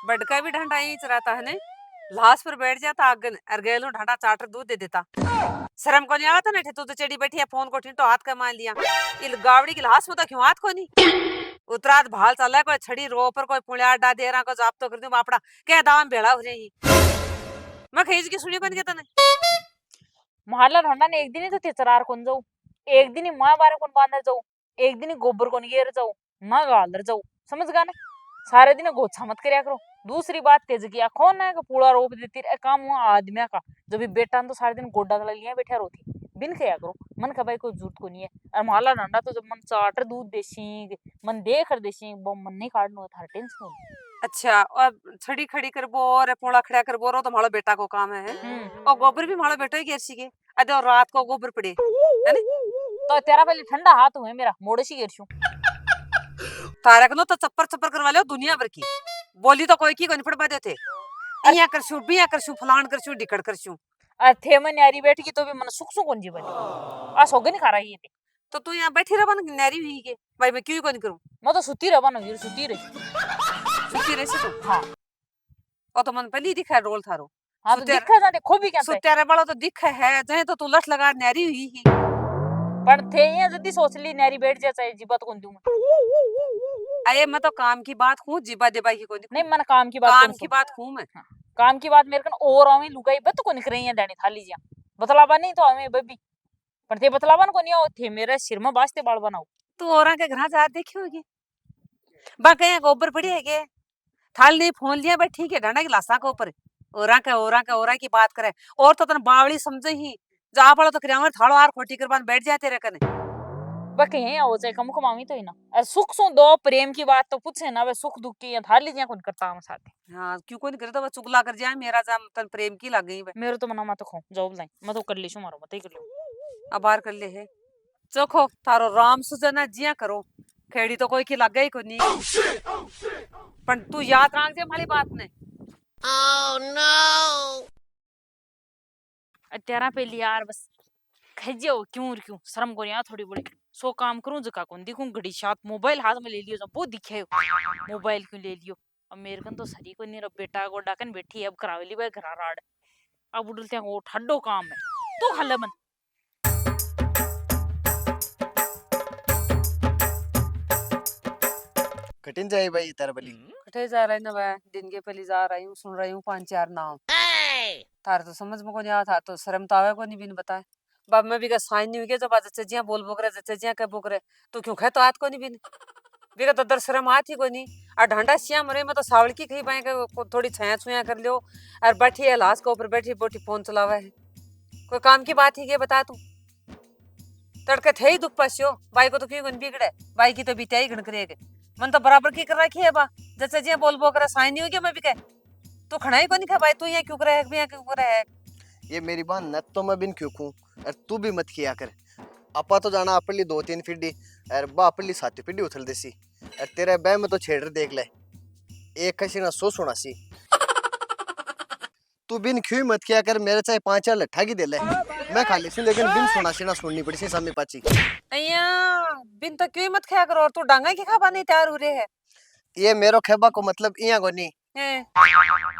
बड़का भी ढंडा यही चराता है ने। लाश पर बैठ जाता आगन अर्गेलो ढंडा चाटर दूध दे देता। शर्म को नहीं आता ना तू तो चढ़ी बैठी है फोन को तो हाथ का मान लिया। इल गावड़ी की लाश में तो क्यों हाथ को नहीं उतरात भाल चला कोई छड़ी रो पर कोई पुलिया डा दे रहा को जाप तो कर दूं अपना क्या दाम बेड़ा हो रही मैं खींच की सुनी कौन कहता नहीं। मोहल्ला ढोंडा ने एक दिन ही तो तेचरार कोण जाऊ, एक दिन ही माँ बारे कोण बांधर जाऊ, एक दिन ही गोबर कोण घेर जाऊ, माँ गालर जाऊ, समझ गा ना। सारे दिन गोछा मत करया करो। दूसरी बात तेज किया कौन है पूरा रोप देती रे काम हुआ आदमिया का। जब भी बेटा तो सारे दिन गोड्डा गला लिया बैठा रोती बिन खया करो। मन का भाई कोई जरूरत को नहीं है। और मोहल्ला ढोंडा तो जब मन चाटर दूध देसी मन दे कर देसी वो मन नहीं काटनो थार टेंशन हो। अच्छा और छड़ी खड़ी कर बो और पोड़ा खड़ा कर बो रो तो हमारा बेटा को काम है और गोबर भी हमारा बेटा ही गेरसी के अरे और रात को गोबर पड़े है ना। तो तेरा पहले ठंडा हाथ हुए मेरा मोड़े सी गिरशू तारक नो तो चप्पर चप्पर करवा लो दुनिया भर की बोली तो कोई की को नहीं पड़ पाते थे। इया करशू बिया करशू फलान करशू डिकड़ करशू थे मन यारी बैठ की तो भी मन सुख सुख जीवन आ सोगे नहीं खा रही है तो तू यहाँ बैठी रहा बन नैरी हुई के भाई मैं क्यों को नहीं करूं। मैं तो सुती रहा ना वीर सुती रही। सुती रही से तू हाँ और तो मन पहले ही दिखा है रोल थारो। हाँ तो दिखा जाते खूबी क्या सुत्यारे वाला तो दिख है जहे तो तू लठ लगा नैरी हुई ही पर थे ये जल्दी सोच ली नैरी बैठ जा चाहे जीबत कौन दूं अये मैं तो काम की बात हूँ जीबा देबा की कोई नहीं मन काम की बात काम की बात हूँ मैं। हाँ, काम की बात मेरे कन और हमें लुगाई बत को निक रही है दैनी थाली जिया बतलाबा नहीं तो हमें बबी पर ते बतलाबा को नहीं हो थे मेरे सिर में बास्ते बाल बनाओ तू औरा के घर जा देखी होगी बाकी गोबर पड़ी है के थाल नहीं फोन लिया भाई ठीक है डांडा की लाशा के ऊपर ओरा की बात करे और तो तन बावली समझे ही जा पड़ो तो क्रियावर थालो आर खोटी करबान बैठ जाते रे कने बाकी यही हो जाए कम कमामी तो ही ना और सुख सो दो प्रेम की बात तो पूछे ना वे सुख दुख की थाली जिया कौन करता हम साथ हाँ क्यों कोई नहीं करे तो वो चुगला कर जाए मेरा जाम तन प्रेम की लग गई वे मेरे तो मना मत खो जॉब लाई मैं तो कर ली शू मारो मत ही कर लो अब बाहर कर ले है चोखो थारो राम सुजना जिया करो खेड़ी तो कोई की लग गई को नहीं पर तू याद रख जे हमारी बात ने। Oh no! तेरा पहली यार बस खजियो क्यों शर्म को यार थोड़ी बड़ी सो काम करूं जका कौन देखूं घड़ी साथ मोबाइल हाथ में ले लियो जब वो दिखे मोबाइल क्यों ले लियो। अब मेरे कन तो सरी को नहीं रब बेटा को डाकन बैठी है अब करावेली भाई घरा राड अब उड़लते हैं वो ठड्डो काम है तो हल्ले मन कठिन जाए भाई तारा बली कठे जा रही ना मैं दिन के पहले जा रही हूँ सुन रही हूँ 5-4 नाम थार तो समझ में को नहीं आ था तो शर्म तो आवे को नहीं बिन बताए बाब मैं भी का साइन नहीं हुई के जब आज चजिया बोल बोकरे चजिया के बोकरे तू क्यों खाए तो आत को नहीं बिन बिका तो दर शर्म आती को नहीं और ढंडा सिया मरे में तो सावल की खई पाए के थोड़ी छाया छुया कर लियो और बैठी है लाश के ऊपर बैठी बैठी फोन चलावा है कोई काम की बात ही के बता तू तड़के थे ही दुख पस्यो बाई को तो क्यों गन बिगड़े बाई की तो बीते ही गण करेगे मन तो बराबर की कर रखी है बा जैसे जी बोल बो कर साइन नहीं हो गया मैं भी कह तू खड़ा ही को नहीं खा भाई तू यहाँ क्यों करे है यहाँ क्यों करे है ये मेरी बात नत तो मैं बिन क्यों खूं और तू भी मत किया कर अपा तो जाना अपनी 2-3 पीढ़ी और बा अपनी 7 पीढ़ी उथल देसी और तेरे बह में तो छेड़ देख ले एक कसी ना सो सुना सी तू बिन क्यों मत किया कर मेरे चाहे 5-4 लट्ठा की दे ले मैं खा लेसी लेकिन बिन सुना सी ना सुननी पड़ी सी सामने पाची अय्या बिन तो क्यों मत खाया करो और तू डांगा की खाबा नहीं तैयार हो रहे है ये मेरो खेबा को मतलब इया को नहीं हैं?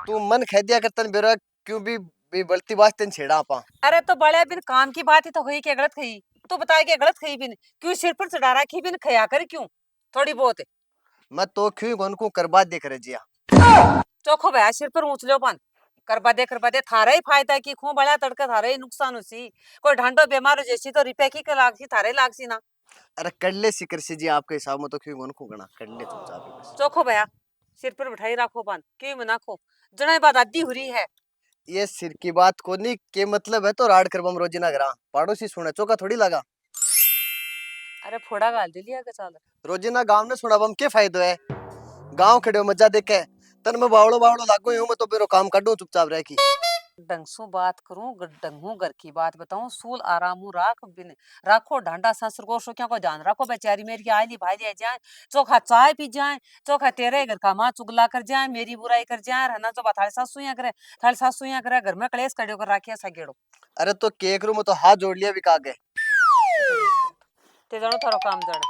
तू मन खा दिया कर तन बेरा क्यों भी बलती बात तन छेड़ा आपा अरे तो बड़े बिन काम की बात ही तो हुई क्या गलत खई तू बताए क्या गलत खई बिन क्यों सिर पर चढ़ा रखी बिन खया कर क्यों थोड़ी बहुत मैं तो क्यों गन को करबा दे करे जिया चोखो भया सिर पर ऊंच लो पान करबा दे थारा ही फायदा की खूं बड़ा तड़का थारा ही नुकसान होसी कोई ढांडो बीमार हो जैसी तो रिपे की के लागसी थारे लागसी ना अरे कर ले सिकर से जी आपके हिसाब में तो क्यों गन को गना कर ले चुपचाप ही बस चोखो भया सिर पर बिठाई रखो पान क्यों मना खो जने बात आदि हो रही है ये सिर की बात को नहीं के मतलब है तो राड करबम रोजिना घरा पड़ोसी सुने चौका थोड़ी लगा अरे फोड़ा गाल दे लिया के चाल रोजिना गांव ने सुनाबम के फायदो है गांव खड़े मजा देखे तन में बावड़ो बावड़ो लागो यूं मैं तो बेरो काम काटू चुपचाप रह की डंग सु बात करूं डंगू घर की बात बताऊं सूल आरामू राख बिन राखो ढांडा ससुर को क्या को ध्यान रखो बेचारी मेरी आईली भाई ले जाए चोखा चाय पी जाए चोखा तेरे घर का माँ चुगला कर जाए मेरी बुराई कर जाए है ना तो थारे सासू यहाँ करे थारे सासू यहाँ करे घर में कलेश कड़ियो कर राखिया सगेड़ो अरे तो केक रू में तो हाथ जोड़ लिया भी कागे ते जनो थारो काम जड़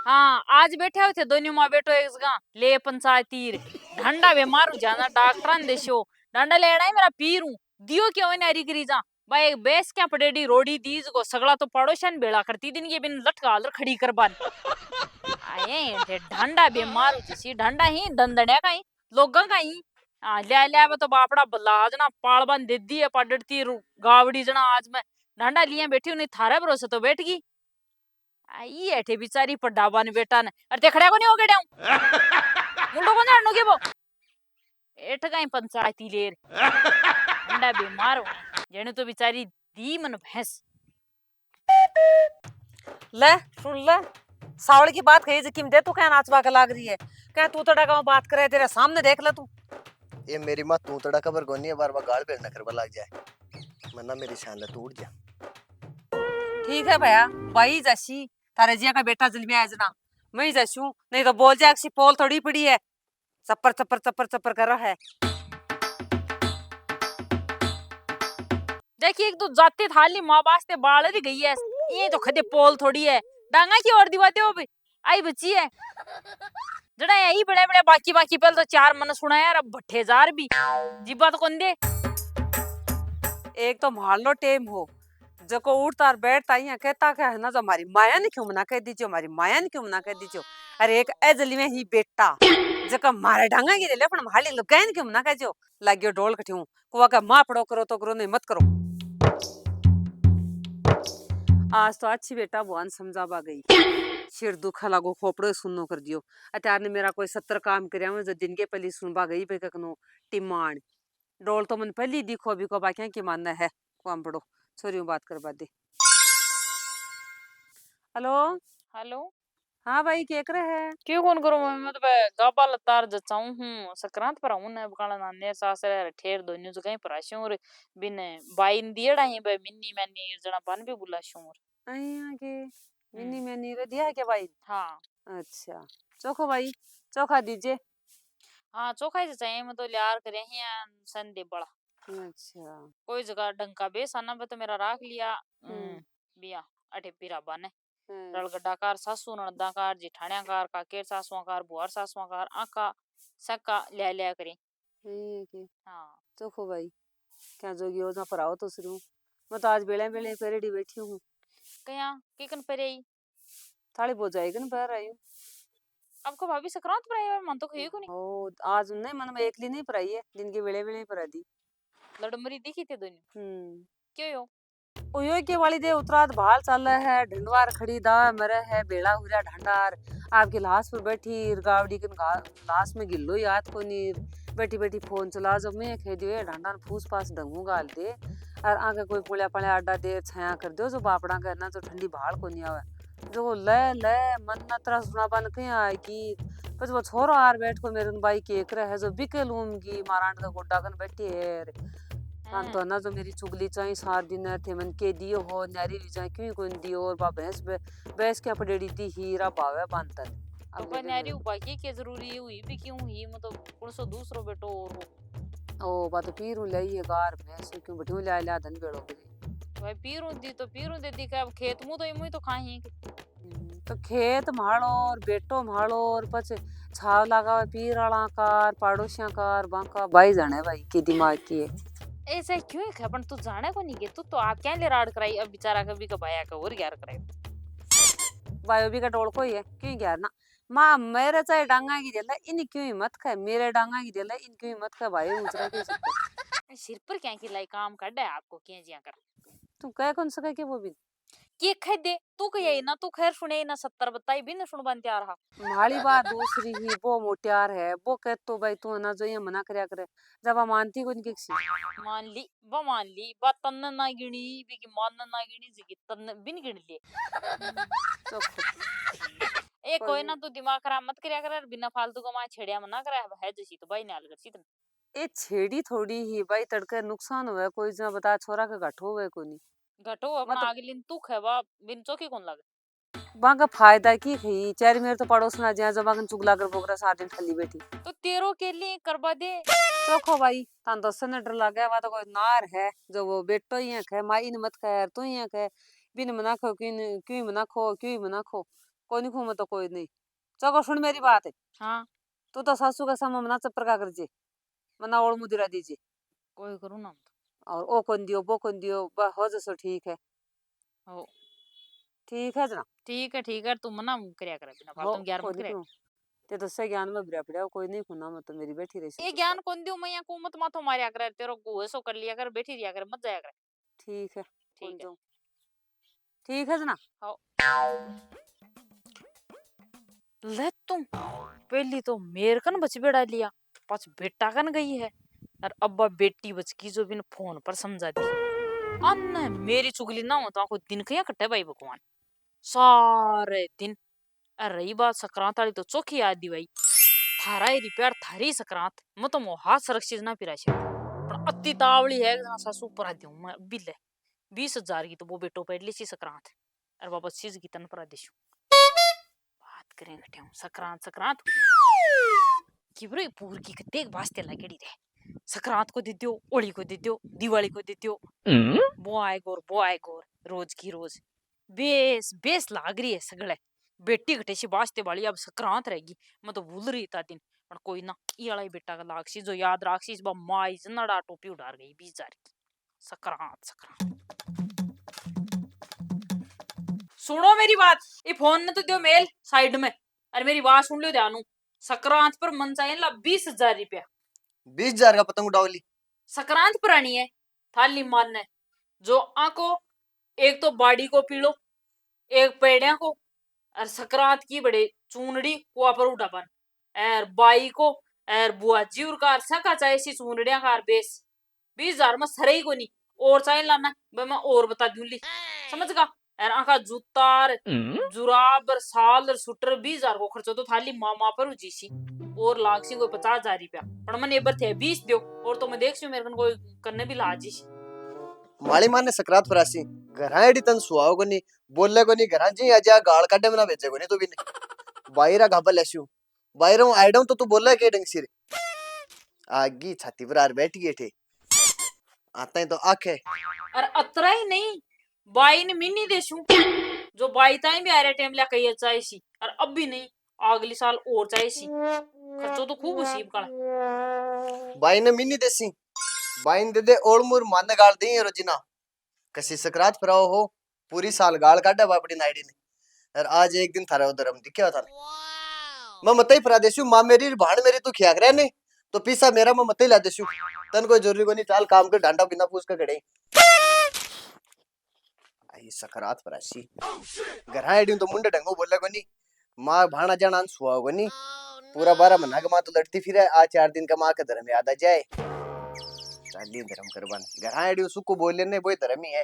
हाँ आज बैठे हुए थे दोनों माँ बेटो एक जगह ले पंचायतीर ढंडा वे मारू जाना डॉक्टर ने देशो डंडा लेना है मेरा पीर हूँ दियो क्यों है नारी करी जा भाई बेस क्या पड़ेडी रोडी दीज को सगला तो पड़ोसन बेड़ा करती दिन ये बिन लटका लर खड़ी कर बान आए थे ढंडा बे मारू जिसी ढंडा ही दंदड़े का ही लोगों का ही ले ले तो बापड़ा बलाज ना पालबन दे दी है पड़ती गावड़ी जना आज मैं ढंडा लिए बैठी हूँ नहीं थारे भरोसे तो बैठ गई आई ऐठे बिचारी पर डाबा ने बेटा ने अरे ते खड़े को नहीं हो गए मुंडो को ना के वो एठ गई पंचायती लेर अंडा बीमार हो जेने तो बिचारी दी मन भैंस ले सुन ले सावड़ की बात कही जिकिम दे तू क्या नाचवा के लाग रही है क्या तू तो डगा बात करे तेरे सामने देख ले तू ये मेरी माँ तू तड़ा खबर गोनी है बार बार गाल पेड़ न करवा लग जाए मन्ना मेरी शान ले टूट जा ठीक है भैया भाई जैसी तारे जिया का बेटा जल में आज ना मैं जैसू नहीं तो बोल जा कि पोल थोड़ी पड़ी है चप्पर चप्पर चप्पर चप्पर कर रहा है देखिए एक तो जाते थाली माँ वास्ते बाल री गई है ये तो खदे पोल थोड़ी है डांगा की और दिवाते हो भी आई बच्ची है जड़ा यही बड़े बड़े बाकी बाकी पहले तो चार मन सुना यार अब भट्ठे जार भी जिब्बा तो कौन दे एक तो मान लो टेम हो जको उठता और बैठता ही कहता क्या है ना जो हमारी माया ने क्यों मना कह दीजियो हमारी माया ने क्यों मना कह दीजियो अरे एक एजली में ही बेटा जका मारे ढंगा की ले पण माली लुगाइन क्यों मना कह जो लाग्यो ढोल कठियो कुआ का मां पड़ो करो तो करो नहीं मत करो आज तो अच्छी बेटा भगवान समझावा गई सिर दुखा लागो खोपड़ो सुननो कर दियो अत्यार ने मेरा कोई 70 काम करया में जो दिन के पहली सुनबा गई पे कखनो टिमाण डोल तो मन पहली दिखो अभी को बाकी की मानना है काम पड़ो छोरी बात करवा दे हेलो हेलो हाँ भाई क्या कर रहे है क्यों कौन करो मैं तो गाबा लतार जचाऊं हूं संक्रांत पर हूं ने बकाला नाने सासरे ठेर दोन्यू जो कहीं पराशों और बिन बाइन दियड़ा ही बे मिन्नी मैनी जना बन भी बुलाशों और अइया के मिनी मैनी रे दिया है क्या भाई हाँ अच्छा चोखो भाई चोखा दीजिए हाँ चोखा ही चाहिए मैं तो लियार करे ही संदे बड़ा अच्छा कोई जगह डंका बेस आना बे तो मेरा राख लिया हम्म बिया अठे पीरा बाने हम्म, रलगड्डा कार सासू नणदा कार जिठाण्या कार काकेर सासुआ कार बुआर सासुआ कार आका सका लिया करी अइया के हाँ चोखो भाई क्या जोगी योजना पर आओ तो शुरू मैं तो आज बेले बेले पेरेडी बैठी हूँ कया किकन परे थाली बहुत जाएगी ना पैर आई हूँ आपको भाभी संक्रांत पर आई मन तो कही को नहीं ओ आज नहीं मन में एकली नहीं पराई है दिन के बेले बेले परा दी लड़मरी दिखी थे दोनों क्यों यो उयो के वाली दे उतरात भाल चल है ढंडवार खड़ी दा मरे है बेड़ा हुरा ढंडार आपकी लाश पर बैठी गावड़ी के लाश में गिल्लो याद को नीर बैठी बैठी फोन चला जब मैं कह दियो ढंडान फूस पास डंगू गाल दे और आगे कोई पुलिया पड़े अड्डा दे छाया कर दो जो बापड़ा का ना तो ठंडी भाल को नहीं आवे जो ले ले मन न तरह सुना बन के आएगी बस वो छोरो आर बैठ को मेरे भाई के एक है जो बिके लूंगी मारांड का गोड्डा कन बैठी है कान तो ना जो मेरी चुगली चाही सार दिन थे मन के दियो हो नारी भी चाहे क्यों कोई दियो और बा भैंस क्या पड़ेड़ी थी हीरा बावे बांतन तो बन्यारी उपाय की जरूरी हुई भी क्यों ही मतलब कौन सो दूसरो बेटो और हो ओ बात पीरू लई है गार भैंस क्यों बैठू ले ला धन बेड़ो के भाई पीरू दे दी का अब खेत मुंह तो इमुई तो खाही तो खेत म्हाड़ो और बेटो म्हाड़ो और पछ छाव लगा पीर वाला कार पड़ोसिया कार बांका भाई जाने भाई की दिमाग की है ऐसे क्यों है खपन तू जाने को नहीं गे तू आप क्या ले राड कराई अब बेचारा कभी का भाया का और यार कराई भाई भी का डोल को ही है क्यों यार ना माँ मेरे चाहे डांगा की देला इन क्यों हिम्मत खाए मेरे डांगा की देला इन क्यों हिम्मत खाए भाई उचरा के सकते सिर पर क्या की लाई काम कर दे आपको क्या जिया कर तू कह कौन सके के वो भी के खै दे तू कहे ना तू खैर सुने ना 70 बताई भी ना सुन बन तैयार हा माली बात दूसरी ही वो मोटियार है वो कह तो भाई तू ना जो ये मना करया करे जब हम मानती को इनके मान ली बात तन्न ना गिणी भी की मान ना गिणी जी की तन्न बिन गिन ले ए कोई ना तू दिमाग खराब मत करया कर बिना फालतू को मां छेड़िया मना करे है जैसी तो भाई नाल कर सीतन ए छेड़ी थोड़ी ही भाई तड़के नुकसान हुआ कोई जो बता छोरा के घट होवे को नहीं घटो अपना आगे लिन तू खेवा बिन चौकी कौन लगे बांका फायदा की खई चार मेरे तो पड़ोस ना जा जब चुगला कर बोकरा साथ दिन ठल्ली बैठी तो तेरो के लिए करवा दे चोखो भाई तान दस ने डर लगे वा तो कोई नार है जो वो बेटो ही है माई ने मत कह तू ही है बिन मना खो क्यों मना खो क्यों मना खो कोई नहीं घूमो तो कोई नहीं। चलो सुन मेरी बात है, हाँ तू तो सासू का सामा मना चप्पर का कर जे, मना ओढ़ मुदिरा दीजिए, कोई करूँ ना और ओ कौन दियो वो कौन दियो, हो जसो ठीक है। हो ठीक है जना। ठीक है तू मना करया करे बिना हो फालतू ग्यार कोई मत नहीं करे। क्यों, ते तो सही ज्ञान में बिरा पड़ा कोई नहीं खुना मत तो मेरी बैठी रही ये ज्ञान कौन दियो मैं को मत माथो मारया करे तेरो को सो कर लिया कर बैठी रिया कर मत जाया करे। ठीक है ठीक कौन है जाऊं, ठीक है जना। हो ले तुम पहली तो मेर कन बच बेड़ा लिया पाछ बेटा कन गई है और अब्बा बेटी बच की जो बिन फोन पर समझा दी अन्ना मेरी चुगली ना हो तो आखो दिन कया कटे भाई भगवान सारे दिन। अरे रही बात संक्रांत वाली तो चौखी याद दी भाई थारा ही रिपेयर थारी संक्रांत मैं तो हाथ सुरक्षित ना पिरा छे पण अति तावली है ना सासू पर दूं मैं बिल 20,000 की तो वो बेटो पेड़ ली सी संक्रांत और वापस चीज की तन पर देशु बात करेंगे ठेऊ संक्रांत संक्रांत की ब्रो पूर की देख वास्ते लगेड़ी रे संक्रांत को दे दियो होली को दे दियो दिवाली को दे दियो वो आए गोर रोज की रोज बेस बेस लाग रही है सगळे बेटी घटेसी वास्ते वाली अब संक्रांत रहेगी मैं तो भूल रही था दिन पर कोई ना ये वाला ही बेटा का लागसी जो याद राखसी इस बार माई नड़ा टोपी उड़ार गई 20,000 की संक्रांत संक्रांत। सुनो मेरी बात ये फोन ने तो दियो मेल साइड में और मेरी बात सुन लो ध्यान संक्रांत पर मन चाहिए ला 20,000 रुपया 20,000 का पतंग उड़ावली। संक्रांत पुरानी है थाली मान है जो आको एक तो बाड़ी को पीलो एक पेड़िया को और संक्रांत की बड़े चूनड़ी कुआ पर उठापन और बाई को और बुआजी और कार सका चाहे सी चूनड़िया कार बेस 20,000 में सरे को नहीं और चाहे लाना मैं और बता दूंगी समझ गा और आका जूतार जुराब और साल और सूटर 20,000 को खर्चो तो थाली मामा पर उजी सी और लाग सी कोई 50,000 रुपया पर मैंने एक बार थे 20 दियो और तो मैं देख सी मेरे को कोई करने भी लाजी माली मान ने सकरात फरासी घरा एडी तन सुआओ को नहीं बोलले को नहीं घरा जी आजा गाल काटे में ना भेजे को नहीं तो भी नहीं बायरा गाबा लेसु बायरा हूं आइडम तो तू बोलला के ढंग सिर आगी छाती पर आर बैठ गए थे आता है तो आंख है। और अतरा ही नहीं बाई ने मिनी देशू जो बाई ताई भी आ रहे टाइम ला कही चाहिए सी और अब भी नहीं अगली साल और चाहिए सी खर्चो तो खूब उसी काला बाई ने मिनी देसी बाई ने दे दे ओड़ मुर मान गाल दी है रोजिना कसी सकरात फराओ हो पूरी साल गाल काटा बापड़ी नाइडी ने और आज एक दिन थारा उधर हम दिखया था मैं मत ही फरा देसु मां मेरी भाण मेरी तू खियाक रहा ने तो पीसा मेरा मैं मत ही ला देसु तन कोई जरूरी को नहीं चाल काम कर डांडा बिना पूछ के खड़े आई सकरात फरासी घरा एडी तो मुंडे ढंगो बोले को नहीं मां भाणा जाना सुआ को नहीं पूरा 12 महीना के मां तो लड़ती फिरे आ 4 दिन का मां का धर्म याद आ जाए चाली धर्म करवान घरा एडी सुको बोले ने वो धर्म ही है।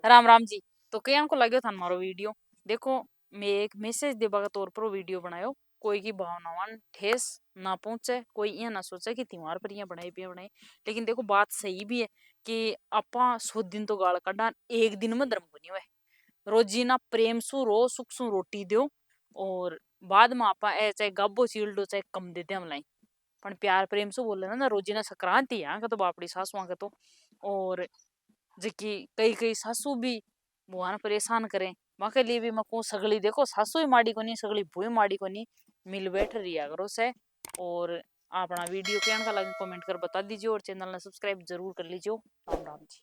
राम राम जी तो कई को लगे था मारो वीडियो देखो मैं एक मैसेज देबा का तौर पर वो वीडियो बनायो कोई की भावनावान ठेस ना पहुंचे कोई ये ना सोचे कि त्योहार पर ये बनाए लेकिन देखो बात सही भी है कि आपा 100 दिन तो गाल काटा एक दिन में धर्म बनी हुए रोजीना प्रेम सु रो सुख सु रोटी दो और बाद में आपा ए चाहे गब्बो चील्डो चाहे कम देते हम लाई पण प्यार प्रेम सु बोले ना रोजीना संक्रांति यहाँ का तो बापड़ी सासुआ का तो और जिकी कई कई सासू भी बुआ परेशान करें माँ के लिए भी मैं कहूँ सगली देखो सासू ही माड़ी को नहीं सगली भूई माड़ी को नहीं मिल बैठ रिया करो से और अपना वीडियो क्या लगे कमेंट कर बता दीजिए और चैनल ने सब्सक्राइब जरूर कर लीजिए। राम राम जी।